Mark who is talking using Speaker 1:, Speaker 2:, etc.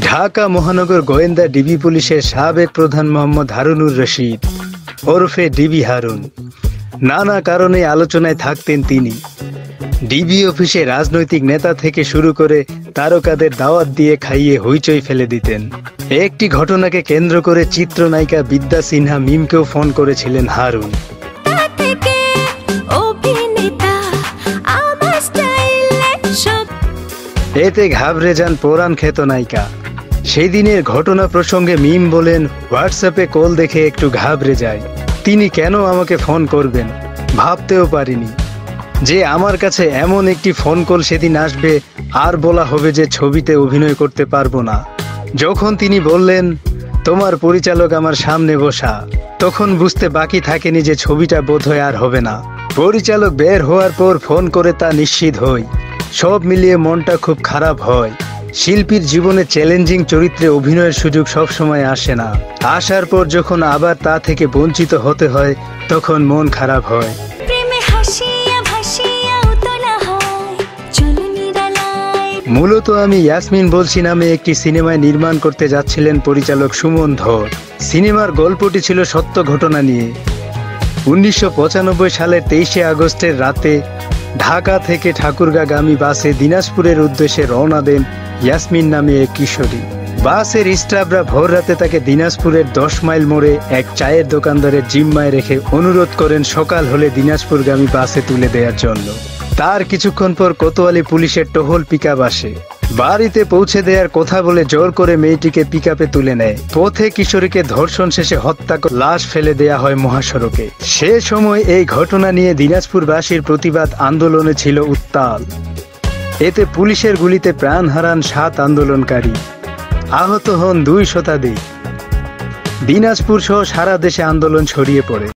Speaker 1: ঢাকা মহানগর গোয়েন্দা ডিবি পুলিশের সাবেক প্রধান মোহাম্মদ হারুনুর রশিদ ওরফে ডিবি হারুন নানা কারণে আলোচনায় থাকতেন তিনি। ডিবি অফিসে রাজনৈতিক নেতা থেকে শুরু করে তারকাদের দাওয়াত দিয়ে খাইয়ে হইচই ফেলে দিতেন। একটি ঘটনাকে কেন্দ্র করে চিত্রনায়িকা বিদ্যা সিনহা মিমকেও ফোন করেছিলেন হারুন। এতে ঘাবড়ে যান পুরান খ্যাত নায়িকা। সেই দিনের ঘটনা প্রসঙ্গে মিম বলেন, হোয়াটসঅ্যাপে কল দেখে একটু ঘাবড়ে যায়। তিনি কেন আমাকে ফোন করবেন ভাবতেও পারিনি যে আমার কাছে এমন একটি ফোন কল সেদিন আসবে আর বলা হবে যে ছবিতে অভিনয় করতে পারবো না। যখন তিনি বললেন তোমার পরিচালক আমার সামনে বসা, তখন বুঝতে বাকি থাকেনি যে ছবিটা বোধহয় আর হবে না। পরিচালক বের হওয়ার পর ফোন করে তা নিশ্চিত হই। সব মিলিয়ে মনটা খুব খারাপ হয়। শিল্পীর জীবনে চ্যালেঞ্জিং চরিত্রে অভিনয়ের সুযোগ সবসময় আসে না। আসার পর যখন আবার তা থেকে বঞ্চিত হতে হয় তখন মন খারাপ হয়। মূলত আমি ইয়াসমিন বলছি নামে একটি সিনেমায় নির্মাণ করতে যাচ্ছিলেন পরিচালক সুমন ধর। সিনেমার গল্পটি ছিল সত্য ঘটনা নিয়ে। 1995 সালের 23শে আগস্টের রাতে ঢাকা থেকে ঠাকুরগাঁগামী বাসে দিনাজপুরের উদ্দেশ্যে রওনা দেন ইয়াসমিন নামে এক কিশোরী। বাসের স্টাফরা ভোর রাতে তাকে দিনাজপুরের 10 মাইল মোড়ে এক চায়ের দোকানদারের জিম্মায় রেখে অনুরোধ করেন সকাল হলে দিনাজপুরগামী বাসে তুলে দেওয়ার জন্য। তার কিছুক্ষণ পর কোতোয়ালি পুলিশের টহল পিকআপ আসে। বাড়িতে পৌঁছে দেওয়ার কথা বলে জোর করে মেয়েটিকে পিকআপে তুলে নেয়। পথে কিশোরীকে ধর্ষণ শেষে হত্যা করে লাশ ফেলে দেয়া হয় মহাসড়কে। সে সময় এই ঘটনা নিয়ে দিনাজপুরবাসীর প্রতিবাদ আন্দোলনে ছিল উত্তাল। এতে পুলিশের গুলিতে প্রাণ হারান 7 আন্দোলনকারী, আহত হন 2 শতাধিক। দিনাজপুর সহ সারা দেশে আন্দোলন ছড়িয়ে পড়ে।